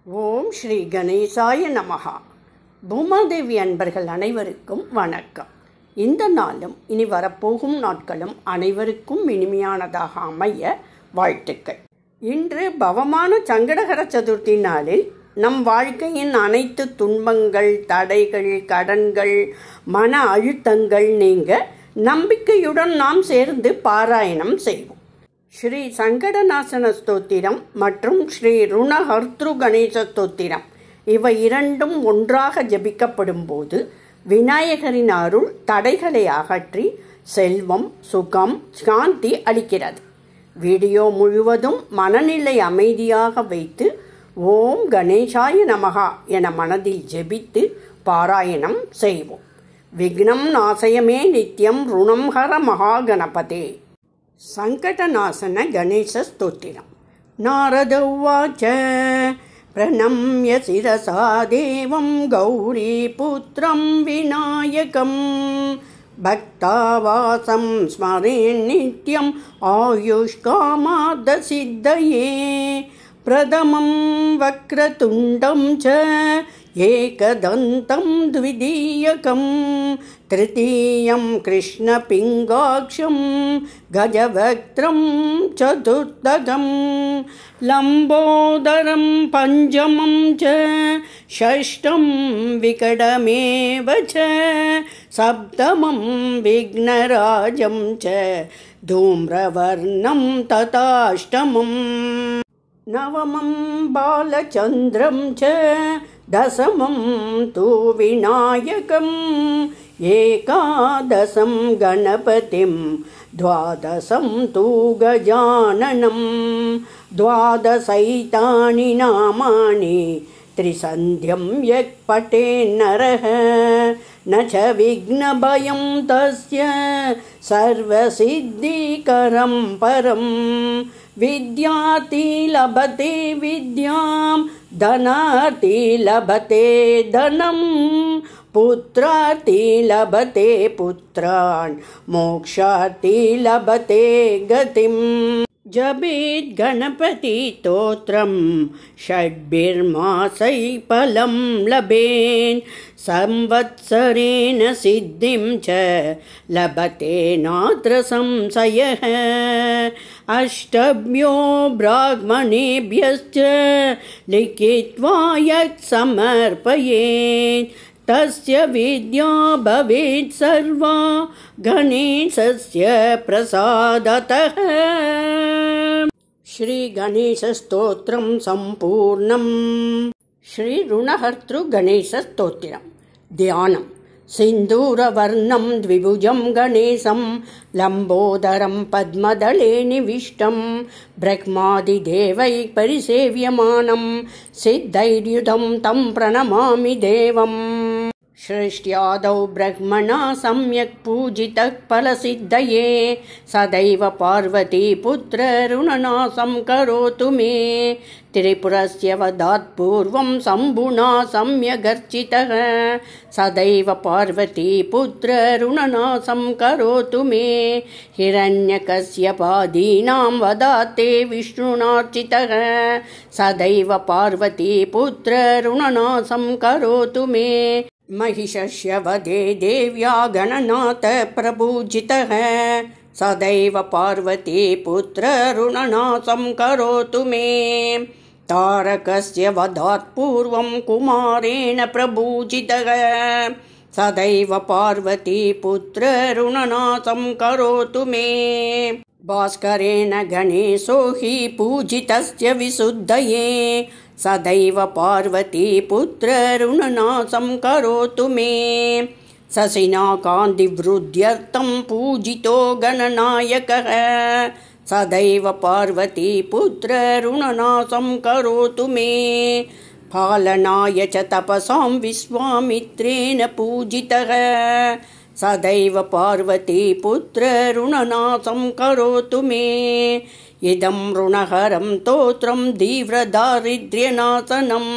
ஓம் ஸ்ரீ கணேசாய நமஹா. பூமாதேவி அன்பர்கள் அனைவருக்கும் வணக்கம். இந்த நாளும் இனி வரப்போகும் நாட்களும் அனைவருக்கும் இனிமையானதாக அமைய வாழ்த்துக்கள். இன்று பவமான சங்கடகர சதுர்த்தி நாளில் நம் வாழ்க்கையின் அனைத்து துன்பங்கள், தடைகள், கடன்கள், மன அழுத்தங்கள் நீங்க நம்பிக்கையுடன் நாம் சேர்ந்து பாராயணம் செய்வோம். ஸ்ரீ சங்கடநாசன ஸ்தோத்திரம் மற்றும் ஸ்ரீ ருணஹர்த்ரு கணேச ஸ்தோத்திரம் இவை இரண்டும் ஒன்றாக ஜபிக்கப்படும் போது விநாயகரின் அருள் தடைகளை அகற்றி செல்வம், சுகம், சாந்தி அளிக்கிறது. வீடியோ முழுவதும் மனநிலை அமைதியாக வைத்து ஓம் கணேசாய நமஹா என மனதில் ஜெபித்து பாராயணம் செய்வோம். விக்னம் நாசயமே நித்யம் ருணம் ஹர மகாகணபதே. சங்கடநாசன கணேச ஸ்தோத்திரம். நாரத உவாச்ச பிரணம்ய சிரசா தேவம் கௌரிபுத்ரம் விநாயகம் பக்தாவாசம் ஸ்மரேன் நித்யம் ஆயுஷ்காமாத சித்தயே பிரதமம் வக்ரதுண்டம் ச ஏகதந்தம் த்விதீயகம் திருத்தீயம் கிருஷ்ணபிங்காக்ஷம் கஜவக்த்ரம் சதுர்த்தகம் லம்போதரம் பஞ்சமம் ச ஷஷ்டம் விகடமேவ ச சப்தமம் விக்னராஜம் ச தூம்ரவர்ணம் ததாஷ்டமம் நவமம் பாலச்சந்திரம் ச தசமம் தூ விநாயகம் ஏகாதசம் கணபதிம் துவாதசம் தூ கஜானனம் துவாதசைதானி நாமானி த்ரிசந்தியம் யக் பட்டேன் நரஹ ந ச விக்னபயம் தஸ்ய சர்வசித்திகரம் பரம் வித்யார்த்தி லபதே வித்யாம் தனார்த்தி லபதே தனம் புத்ரார்த்தி லபதே புத்ரான் மோக்ஷார்த்தி லபதே கதிம் ஜபேத் கணபதி ஸ்தோத்ரம் ஷட்பிர்மாசை பலம் லபேன் சம்வத்சரேன சித்திம் ச லபதே நாத்ர சம்சயः அஷ்டப்யோ பிராக்மணேப்யஸ்ச லிகித்வா யத் சமர்ப்பயேத் தஸ்ய வித்யா பவேத் சர்வா கணேசஸ்ய பிரசாததः. ஸ்ரீ கணேச ஸ்தோத்திரம் சம்பூர்ணம். ஸ்ரீ ருணஹர்த்ரு கணேச ஸ்தோத்திரம். தியானம். சிந்தூரவர்ணம் த்விபுஜம் கணேசம் லம்போதரம் பத்மதலே நிவிஷ்டம் பிரக்மாதிதேவை பரிசேவியமானம் சித்தைர்யுதம் தம் பிரணமாமி தேவம். सृष्ट्यादौ ब्रह्मणा सम्यक् पूजितः फलसिद्धये सदैव पार्वती पुत्ररुणनासं करोतु मे त्रिपुरस्य वदात् पूर्वं शम्भुना सम्यगर्चितः सदैव पार्वती पुत्ररुणनासं करोतु मे हिरण्यकश्यपादीनां वदाते विष्णुनार्चितः सदैव पार्वती पुत्ररुणनासं करोतु मे महिषस्य वधे देव्या गणनाथ प्रपूजितः सदैव पार्वती पुत्ररुणनासं करोतु मे तारकस्य वधात् पूर्वं कुमारेण प्रपूजितः सदैव पार्वती पुत्ररुणनासं करोतु मे भास्करेण गणेशो हि पूजितस्य विशुद्धये सदैव पार्वती पुत्ररुणनासं करोतु मे शशिना कान्तिवृद्ध्यर्थं पूजितो गणनायकः सदैव पार्वती पुत्ररुणनासं करोतु मे पालनाय च तपसां विश्वामित्रेण पूजितः सदैव पार्वती पुत्ररुणनासं करोतु मे इदं ऋणहरं स्तोत्रं तीव्रदारिद्र्यनाशनम्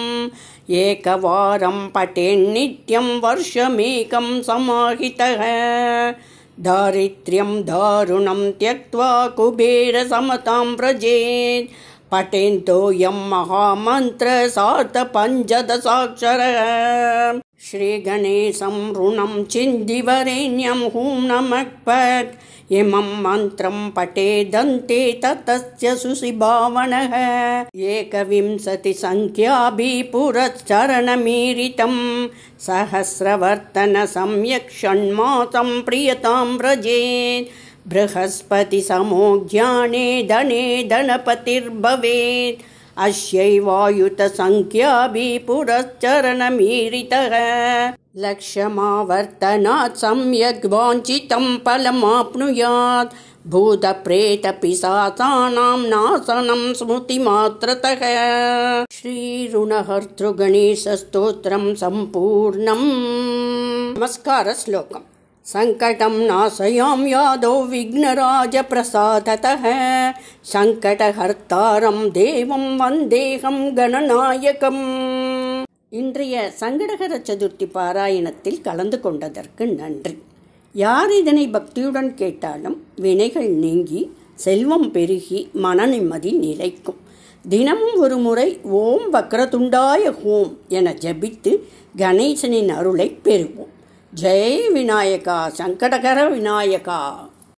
एकवारं पठेन्नित्यं वर्षमेकं समाहितः दारिद्र्यं दारुणं त्यक्त्वा कुबेरसमतां व्रजेत् पठेन्तोऽयं महामन्त्रसार्धपञ्चदशाक्षरः श्रीगणेशं ऋणं चिन्दिवरेण्यं हुं नमः इमं मन्त्रं पठेदन्ते ततस्य सुशिभावनः एकविंशतिसङ्ख्याभिः पुरश्चरणमीरितं सहस्रवर्तन सम्यक् षण्मासं प्रियतां व्रजेत् बृहस्पतिसमो ज्ञाने धने धनपतिर्भवेत् अस्यैवायुतसङ्ख्याभिः पुरश्चरणमीरितः लक्ष्यमावर्तनात् सम्यग् वाञ्छितं फलमाप्नुयात् भूतप्रेतपिशाचानां नाशनं स्मृतिमात्रतः। श्रीऋणहर्तृगणेशस्तोत्रं सम्पूर्णम्। नमस्कारश्लोकम्। संकटं नाशयां यादो विघ्नराजप्रसादतः சங்கடஹர்த்தாரம் தேவம் வந்தேகம் கணநாயகம். இன்றைய சங்கடஹர சதுர்த்தி பாராயணத்தில் கலந்து கொண்டதற்கு நன்றி. யார் இதனை பக்தியுடன் கேட்டாலும் வினைகள் நீங்கி செல்வம் பெருகி மன நிம்மதி நிலைக்கும். தினமும் ஒரு முறை ஓம் வக்ரதுண்டாய ஹோம் என ஜபித்து கணேசனின் அருளை பெறுவோம். ஜெய் விநாயகா, சங்கடகர விநாயகா.